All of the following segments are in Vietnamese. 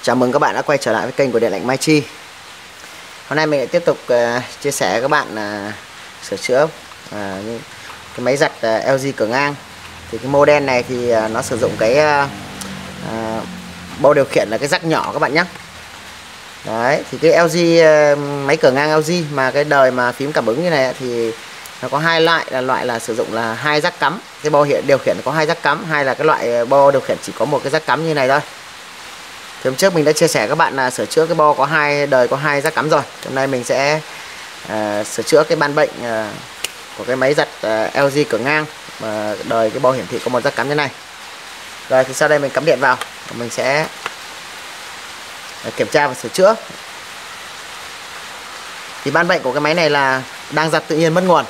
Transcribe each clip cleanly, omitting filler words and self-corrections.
Chào mừng các bạn đã quay trở lại với kênh của Điện lạnh Mai Chi. Hôm nay mình lại tiếp tục chia sẻ với các bạn sửa chữa cái máy giặt LG cửa ngang. Thì cái model này thì nó sử dụng cái bo điều khiển là cái jack nhỏ các bạn nhé. Đấy, thì cái LG máy cửa ngang LG mà cái đời mà phím cảm ứng như này thì nó có hai loại, là loại là sử dụng là hai jack cắm. Cái bo điều khiển có hai jack cắm, hay là cái loại bo điều khiển chỉ có một cái jack cắm như này thôi. Hôm trước mình đã chia sẻ các bạn là sửa chữa cái bo có hai đời, có hai jack cắm rồi. Hôm nay mình sẽ sửa chữa cái ban bệnh của cái máy giặt LG cửa ngang mà đời cái bo hiển thị có một jack cắm như này. Rồi thì sau đây mình cắm điện vào, mình sẽ kiểm tra và sửa chữa. Thì ban bệnh của cái máy này là đang giặt tự nhiên mất nguồn.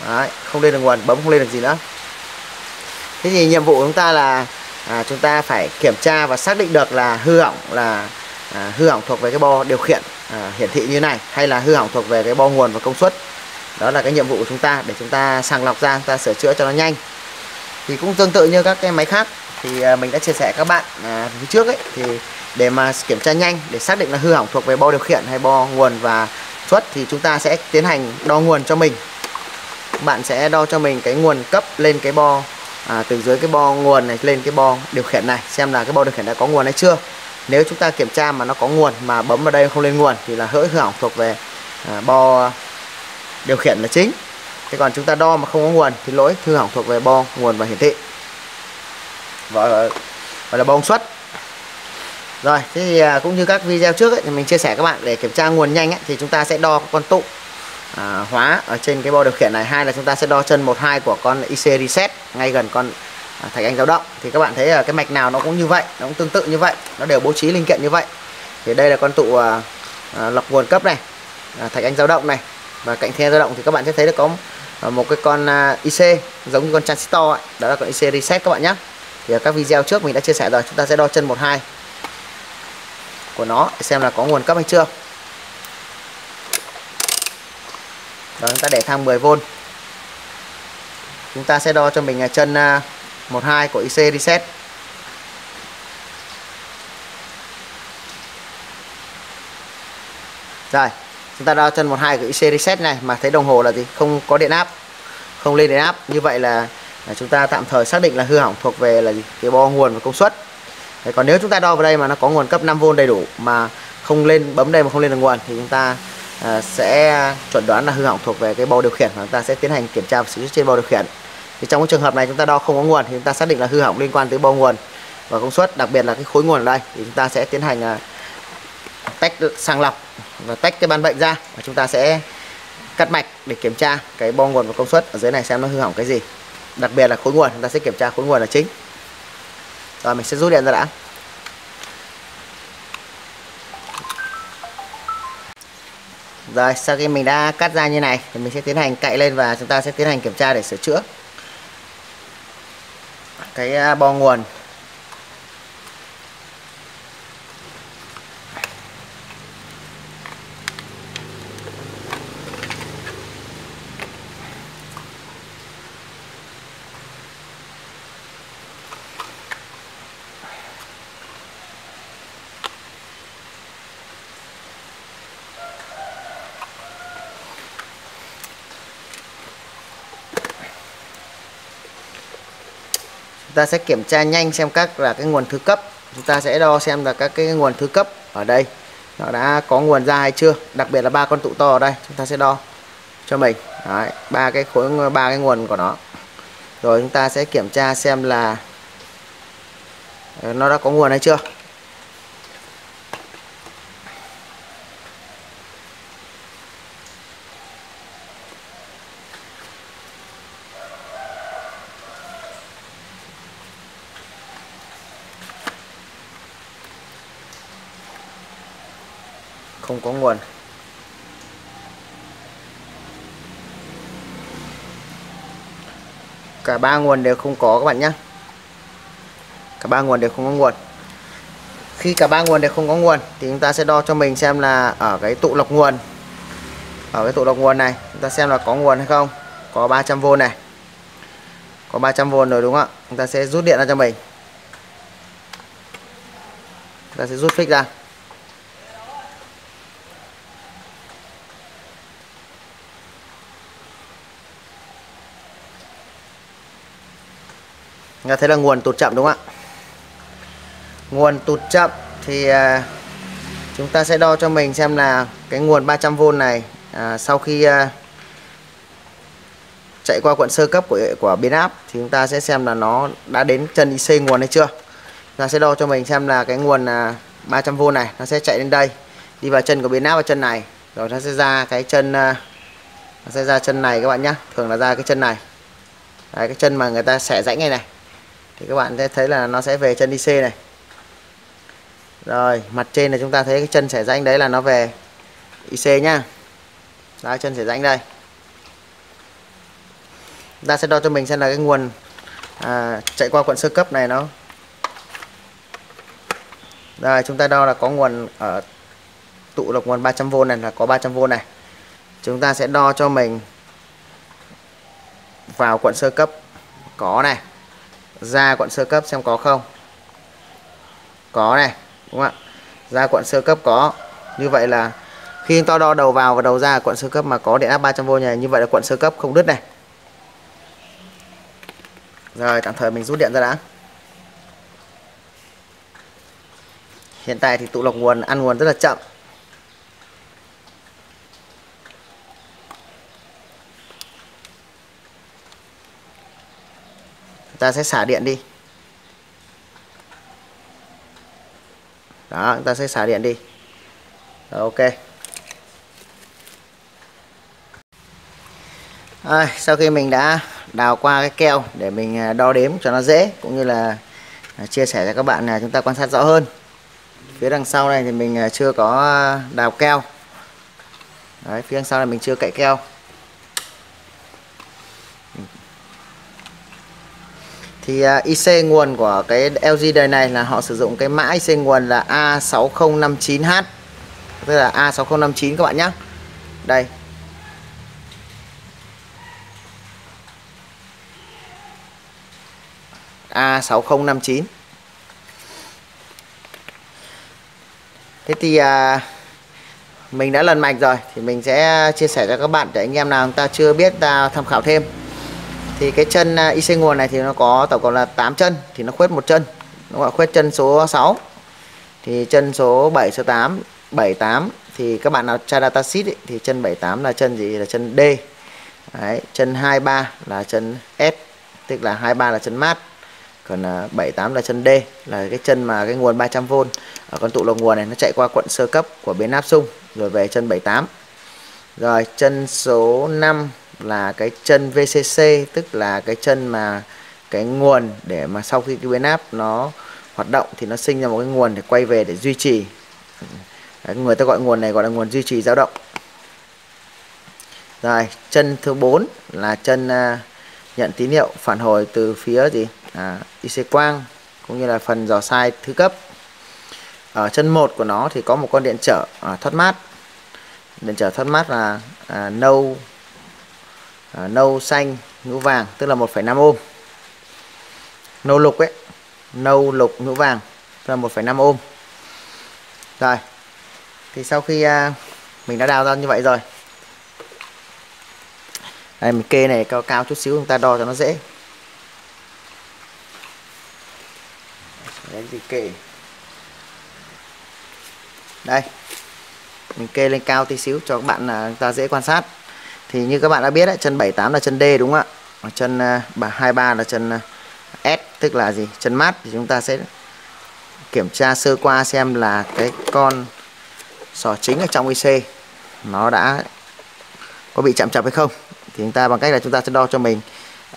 Đấy, không lên được nguồn, bấm không lên được gì nữa. Thế thì nhiệm vụ của chúng ta là chúng ta phải kiểm tra và xác định được là hư hỏng thuộc về cái bo điều khiển hiển thị như này, hay là hư hỏng thuộc về cái bo nguồn và công suất. Đó là cái nhiệm vụ của chúng ta, để chúng ta sàng lọc ra, chúng ta sửa chữa cho nó nhanh. Thì cũng tương tự như các cái máy khác, thì mình đã chia sẻ các bạn phía trước ấy, thì để mà kiểm tra nhanh, để xác định là hư hỏng thuộc về bo điều khiển hay bo nguồn và suất, thì chúng ta sẽ tiến hành đo nguồn cho mình. Các bạn sẽ đo cho mình cái nguồn cấp lên cái bo, từ dưới cái bo nguồn này lên cái bo điều khiển này, xem là cái bo điều khiển đã có nguồn hay chưa. Nếu chúng ta kiểm tra mà nó có nguồn mà bấm vào đây không lên nguồn thì là hư hỏng thuộc về bo điều khiển là chính. Thế còn chúng ta đo mà không có nguồn thì lỗi hư hỏng thuộc về bo nguồn và hiển thị, gọi là bo công suất. Rồi, thế thì cũng như các video trước ấy, thì mình chia sẻ các bạn, để kiểm tra nguồn nhanh ấy, thì chúng ta sẽ đo con tụ hóa ở trên cái bo điều khiển này, hay là chúng ta sẽ đo chân 1-2 của con IC reset ngay gần con thạch anh dao động. Thì các bạn thấy cái mạch nào nó cũng như vậy, nó cũng tương tự như vậy, nó đều bố trí linh kiện như vậy. Thì đây là con tụ lọc nguồn cấp này, thạch anh dao động này, và cạnh the dao động thì các bạn sẽ thấy được có một cái con IC giống như con transistor ấy. Đó là con IC reset các bạn nhé. Thì ở các video trước mình đã chia sẻ rồi, chúng ta sẽ đo chân 1-2 của nó để xem là có nguồn cấp hay chưa. Đó, chúng ta để thang 10V. Chúng ta sẽ đo cho mình chân 1-2 của IC reset. Rồi, chúng ta đo chân 1-2 của IC reset này mà thấy đồng hồ là gì? Không có điện áp, không lên điện áp. Như vậy là chúng ta tạm thời xác định là hư hỏng thuộc về là gì? Cái bo nguồn và công suất. Đấy, còn nếu chúng ta đo vào đây mà nó có nguồn cấp 5V đầy đủ mà không lên, bấm đây mà không lên được nguồn, thì chúng ta sẽ chuẩn đoán là hư hỏng thuộc về cái bo điều khiển, và chúng ta sẽ tiến hành kiểm tra và sửa chữa trên bo điều khiển. Thì trong cái trường hợp này chúng ta đo không có nguồn thì chúng ta xác định là hư hỏng liên quan tới bo nguồn và công suất, đặc biệt là cái khối nguồn ở đây. Thì chúng ta sẽ tiến hành tách sàng lọc và tách cái ban bệnh ra, và chúng ta sẽ cắt mạch để kiểm tra cái bo nguồn và công suất ở dưới này xem nó hư hỏng cái gì. Đặc biệt là khối nguồn, chúng ta sẽ kiểm tra khối nguồn là chính. Rồi mình sẽ rút điện ra đã. Rồi sau khi mình đã cắt ra như này thì mình sẽ tiến hành cạy lên, và chúng ta sẽ tiến hành kiểm tra để sửa chữa cái bo nguồn. Ta sẽ kiểm tra nhanh xem các là cái nguồn thứ cấp. Chúng ta sẽ đo xem là các cái nguồn thứ cấp ở đây nó đã có nguồn ra hay chưa, đặc biệt là 3 con tụ to ở đây chúng ta sẽ đo cho mình. Đấy, ba cái nguồn của nó. Rồi chúng ta sẽ kiểm tra xem là nó đã có nguồn hay chưa. Không có nguồn. Cả ba nguồn đều không có các bạn nhé. Cả ba nguồn đều không có nguồn. Khi cả ba nguồn đều không có nguồn thì chúng ta sẽ đo cho mình xem là ở cái tụ lọc nguồn, ở cái tụ lọc nguồn này chúng ta xem là có nguồn hay không. Có 300V này, có 300V rồi đúng không ạ. Chúng ta sẽ rút điện ra cho mình. Ta sẽ rút phích ra. Chúng ta thấy là nguồn tụt chậm đúng không ạ? Nguồn tụt chậm thì chúng ta sẽ đo cho mình xem là cái nguồn 300V này sau khi chạy qua cuộn sơ cấp của biến áp thì chúng ta sẽ xem là nó đã đến chân IC nguồn hay chưa. Chúng ta sẽ đo cho mình xem là cái nguồn 300V này nó sẽ chạy đến đây, đi vào chân của biến áp vào chân này, rồi nó sẽ ra cái chân nó sẽ ra chân này các bạn nhé. Thường là ra cái chân này. Đấy, cái chân mà người ta xẻ rãnh này thì các bạn sẽ thấy là nó sẽ về chân IC này. Rồi mặt trên là chúng ta thấy cái chân xẻ rãnh đấy là nó về IC nhá. Đấy, chân xẻ rãnh đây. Ta sẽ đo cho mình xem là cái nguồn chạy qua cuộn sơ cấp này nó. Rồi chúng ta đo là có nguồn ở tụ được nguồn 300V này, là có 300V này. Chúng ta sẽ đo cho mình vào cuộn sơ cấp có này, ra cuộn sơ cấp xem có không. Có này, đúng không ạ? Ra cuộn sơ cấp có. Như vậy là khi chúng ta đo đầu vào và đầu ra cuộn sơ cấp mà có điện áp 300V này, như vậy là cuộn sơ cấp không đứt này. Rồi tạm thời mình rút điện ra đã. Hiện tại thì tụ lọc nguồn ăn nguồn rất là chậm. Ta sẽ xả điện đi. Đó, ta sẽ xả điện đi. Rồi, ok. Sau khi mình đã đào qua cái keo để mình đo đếm cho nó dễ, cũng như là chia sẻ cho các bạn là chúng ta quan sát rõ hơn. Phía đằng sau này thì mình chưa có đào keo. Đấy, phía đằng sau này mình chưa cậy keo. Thì IC nguồn của cái LG đời này là họ sử dụng cái mã IC nguồn là A6059H, tức là A6059 các bạn nhé. Đây. A6059. Thế thì mình đã lần mạch rồi thì mình sẽ chia sẻ cho các bạn để anh em nào chúng ta chưa biết ta tham khảo thêm. Thì cái chân IC nguồn này thì nó có tổng cộng là 8 chân, thì nó khuyết một chân, đúng không ạ? Khuyết chân số 6. Thì chân số 7 số 8, 78 thì các bạn nào tra datasheet ấy, thì chân 78 là chân gì? Là chân D. Đấy, chân 23 là chân S, tức là 23 là chân mát. Còn 78 là chân D, là cái chân mà cái nguồn 300V ở con tụ lọc nguồn này nó chạy qua cuộn sơ cấp của biến áp xung rồi về chân 78. Rồi chân số 5 là cái chân VCC, tức là cái chân mà cái nguồn để mà sau khi cái biến áp nó hoạt động thì nó sinh ra một cái nguồn để quay về để duy trì. Đấy, người ta gọi nguồn này gọi là nguồn duy trì dao động. Rồi chân thứ 4 là chân nhận tín hiệu phản hồi từ phía gì? IC quang cũng như là phần dò sai thứ cấp. Ở chân 1 của nó thì có một con điện trở thoát mát. Điện trở thoát mát là nâu xanh nhũ vàng, tức là 1,5 ohm. Nâu lục ấy, nâu lục nhũ vàng, tức là 1,5 ohm. Rồi. Thì sau khi mình đã đào ra như vậy rồi. Đây, mình kê này cao cao chút xíu chúng ta đo cho nó dễ. Đấy gì kê. Đây. Mình kê lên cao tí xíu cho các bạn chúng ta dễ quan sát. Thì như các bạn đã biết đấy, chân 78 là chân D đúng không ạ? Chân 23 là chân S, tức là gì? Chân mát. Thì chúng ta sẽ kiểm tra sơ qua xem là cái con sò chính ở trong IC nó đã có bị chạm chập hay không. Thì chúng ta bằng cách là chúng ta sẽ đo cho mình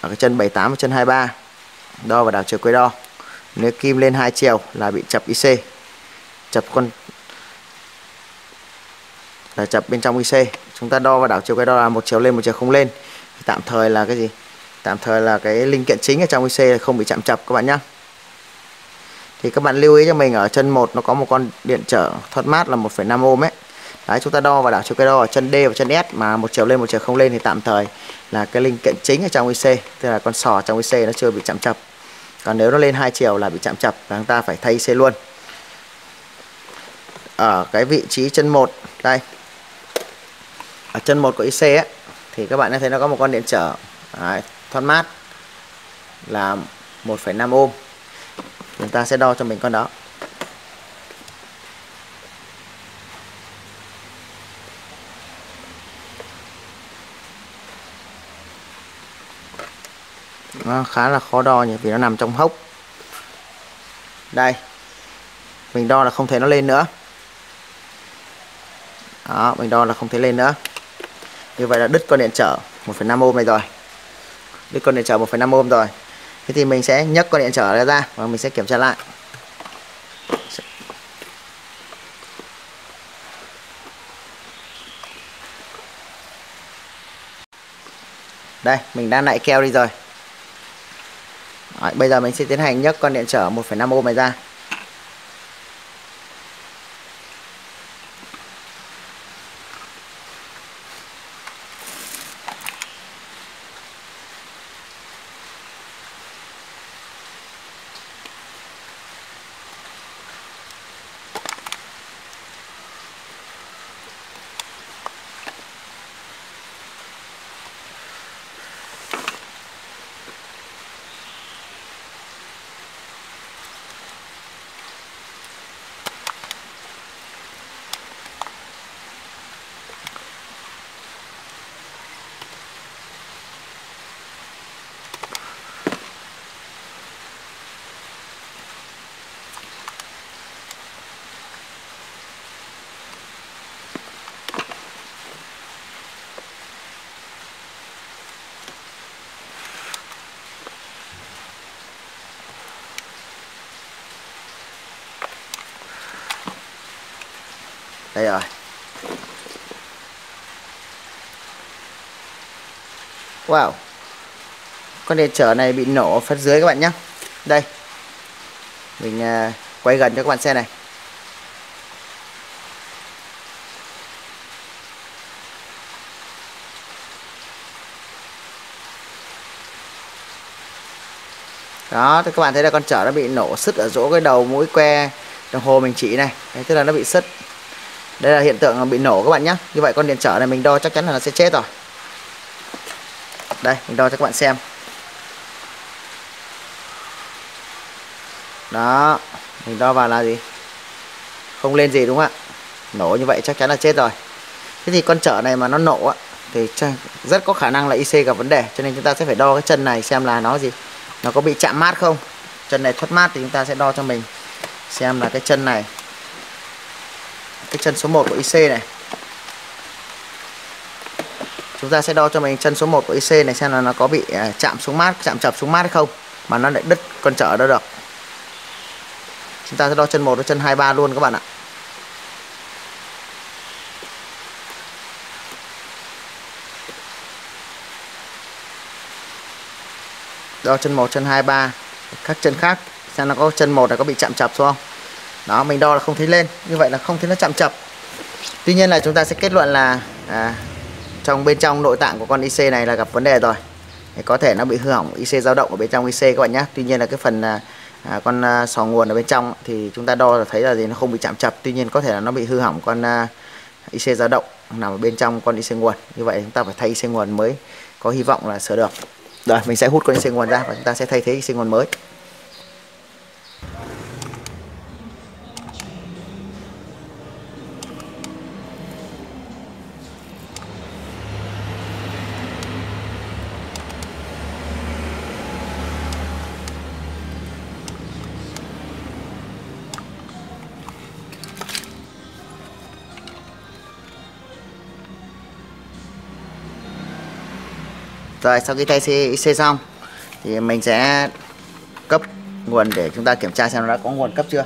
ở cái chân 78 và chân 23. Đo và đảo chiều quay đo. Nếu kim lên hai chiều là bị chập IC. Chập con là chập bên trong IC. Chúng ta đo và đảo chiều quay đo là một chiều lên một chiều không lên. Tạm thời là cái gì? Tạm thời là cái linh kiện chính ở trong IC không bị chạm chập các bạn nhé. Thì các bạn lưu ý cho mình ở chân 1 nó có một con điện trở thoát mát là 1,5 ohm ấy. Đấy, chúng ta đo và đảo chiều quay đo ở chân D và chân S mà một chiều lên một chiều không lên thì tạm thời là cái linh kiện chính ở trong IC, tức là con sò trong IC nó chưa bị chạm chập. Còn nếu nó lên hai chiều là bị chạm chập và chúng ta phải thay IC luôn. ở cái vị trí chân 1 đây, ở chân 1 của IC ấy, thì các bạn thấy nó có một con điện trở thoát mát là 1,5 ohm. Chúng ta sẽ đo cho mình con đó. Nó khá là khó đo nhỉ, vì nó nằm trong hốc. Đây, mình đo là không thấy nó lên nữa. Đó, mình đo là không thấy lên nữa. Như vậy là đứt con điện trở 1,5 ohm này rồi. Đứt con điện trở 1,5 ohm rồi. Thế thì mình sẽ nhấc con điện trở ra và mình sẽ kiểm tra lại. Đây, mình đã nạy keo đi rồi. Đấy, bây giờ mình sẽ tiến hành nhấc con điện trở 1,5 ohm này ra. Đây rồi. Wow, con điện trở này bị nổ phần dưới các bạn nhé. Đây, mình quay gần cho các bạn xem này. Đó, thì các bạn thấy là con trở nó bị nổ sứt ở chỗ cái đầu mũi que đồng hồ mình chỉ này. Đấy, tức là nó bị sứt. Đây là hiện tượng bị nổ các bạn nhé. Như vậy con điện trở này mình đo chắc chắn là nó sẽ chết rồi. Đây, mình đo cho các bạn xem. Đó, mình đo vào là gì? Không lên gì đúng không ạ? Nổ như vậy chắc chắn là chết rồi. Thế thì con trở này mà nó nổ á, thì rất có khả năng là IC gặp vấn đề. Cho nên chúng ta sẽ phải đo cái chân này xem là nó gì, nó có bị chạm mát không. Chân này thoát mát thì chúng ta sẽ đo cho mình xem là cái chân này, cái chân số 1 của IC này. Chúng ta sẽ đo cho mình chân số 1 của IC này xem là nó có bị chạm xuống mát, chạm chập xuống mát hay không mà nó lại đứt con trở đó được. Chúng ta sẽ đo chân 1 với chân 2, 3 luôn các bạn ạ. Đo chân 1, chân 2, 3 các chân khác xem nó có chân 1 này có bị chạm chập xuống không. Đó, mình đo là không thấy lên, như vậy là không thấy nó chạm chập. Tuy nhiên là chúng ta sẽ kết luận là bên trong nội tạng của con IC này là gặp vấn đề rồi. Có thể nó bị hư hỏng IC dao động ở bên trong IC các bạn nhé. Tuy nhiên là cái phần con sò nguồn ở bên trong thì chúng ta đo là thấy là gì, nó không bị chạm chập. Tuy nhiên có thể là nó bị hư hỏng con IC dao động nằm ở bên trong con IC nguồn. Như vậy chúng ta phải thay IC nguồn mới có hy vọng là sửa được. Rồi mình sẽ hút con IC nguồn ra và chúng ta sẽ thay thế IC nguồn mới. Rồi sau khi thay IC xong thì mình sẽ cấp nguồn để chúng ta kiểm tra xem nó đã có nguồn cấp chưa.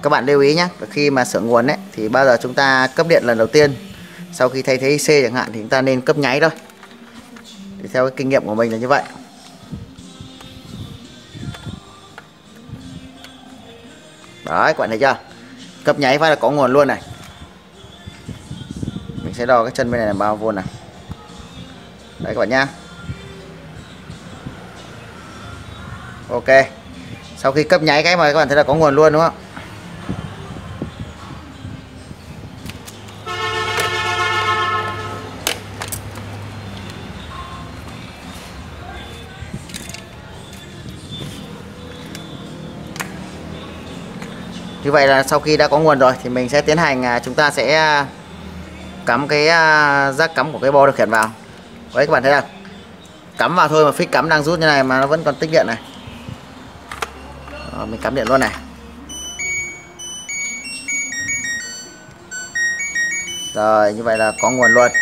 Các bạn lưu ý nhé, khi mà sửa nguồn ấy thì bao giờ chúng ta cấp điện lần đầu tiên sau khi thay thế IC chẳng hạn thì chúng ta nên cấp nháy thôi. Thì theo cái kinh nghiệm của mình là như vậy. Đấy, các bạn thấy chưa? Cấp nháy phát là có nguồn luôn này. Mình sẽ đo cái chân bên này là bao vôn này. Đấy các bạn nhá. Ok. Sau khi cấp nháy cái mà các bạn thấy là có nguồn luôn đúng không? Như vậy là sau khi đã có nguồn rồi thì mình sẽ tiến hành chúng ta sẽ cắm cái rác cắm của cái bo điều khiển vào. Đấy các bạn thấy không? Cắm vào thôi mà phích cắm đang rút như này mà nó vẫn còn tích điện này. Đó, mình cắm điện luôn này. Rồi như vậy là có nguồn luôn.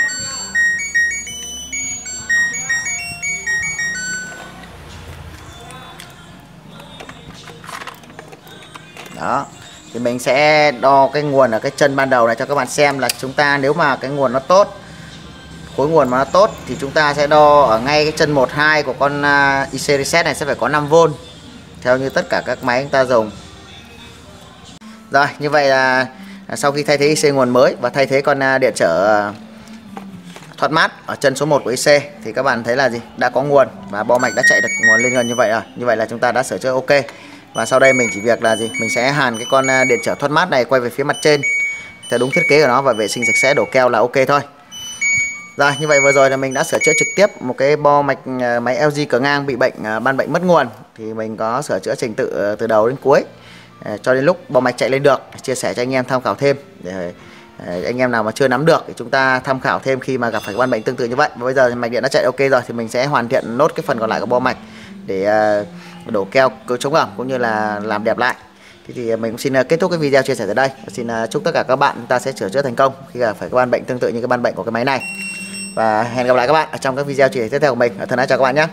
Đó. Thì mình sẽ đo cái nguồn ở cái chân ban đầu này cho các bạn xem là chúng ta nếu mà cái nguồn nó tốt, khối nguồn mà nó tốt thì chúng ta sẽ đo ở ngay cái chân 1 2 của con IC Reset này sẽ phải có 5V theo như tất cả các máy chúng ta dùng. Rồi, như vậy là sau khi thay thế IC nguồn mới và thay thế con điện trở thoát mát ở chân số 1 của IC thì các bạn thấy là gì? Đã có nguồn và bo mạch đã chạy được nguồn lên gần như vậy rồi. Như vậy là chúng ta đã sửa chữa ok. Và sau đây mình chỉ việc là gì? Mình sẽ hàn cái con điện trở thoát mát này quay về phía mặt trên theo đúng thiết kế của nó và vệ sinh sạch sẽ, đổ keo là ok thôi. Rồi, như vậy vừa rồi là mình đã sửa chữa trực tiếp một cái bo mạch máy LG cửa ngang bị bệnh ban bệnh mất nguồn. Thì mình có sửa chữa trình tự từ đầu đến cuối cho đến lúc bo mạch chạy lên được, chia sẻ cho anh em tham khảo thêm để anh em nào mà chưa nắm được thì chúng ta tham khảo thêm khi mà gặp phải ban bệnh tương tự như vậy. Và bây giờ mạch điện đã chạy ok rồi thì mình sẽ hoàn thiện nốt cái phần còn lại của bo mạch để đổ keo chống ẩm cũng như là làm đẹp lại. Thì mình cũng xin kết thúc cái video chia sẻ tới đây. Xin chúc tất cả các bạn chúng ta sẽ sửa chữa thành công khi gặp phải cái ban bệnh tương tự như cái ban bệnh của cái máy này. Và hẹn gặp lại các bạn ở trong các video chia sẻ tiếp theo của mình. Thân ái chào các bạn nhé.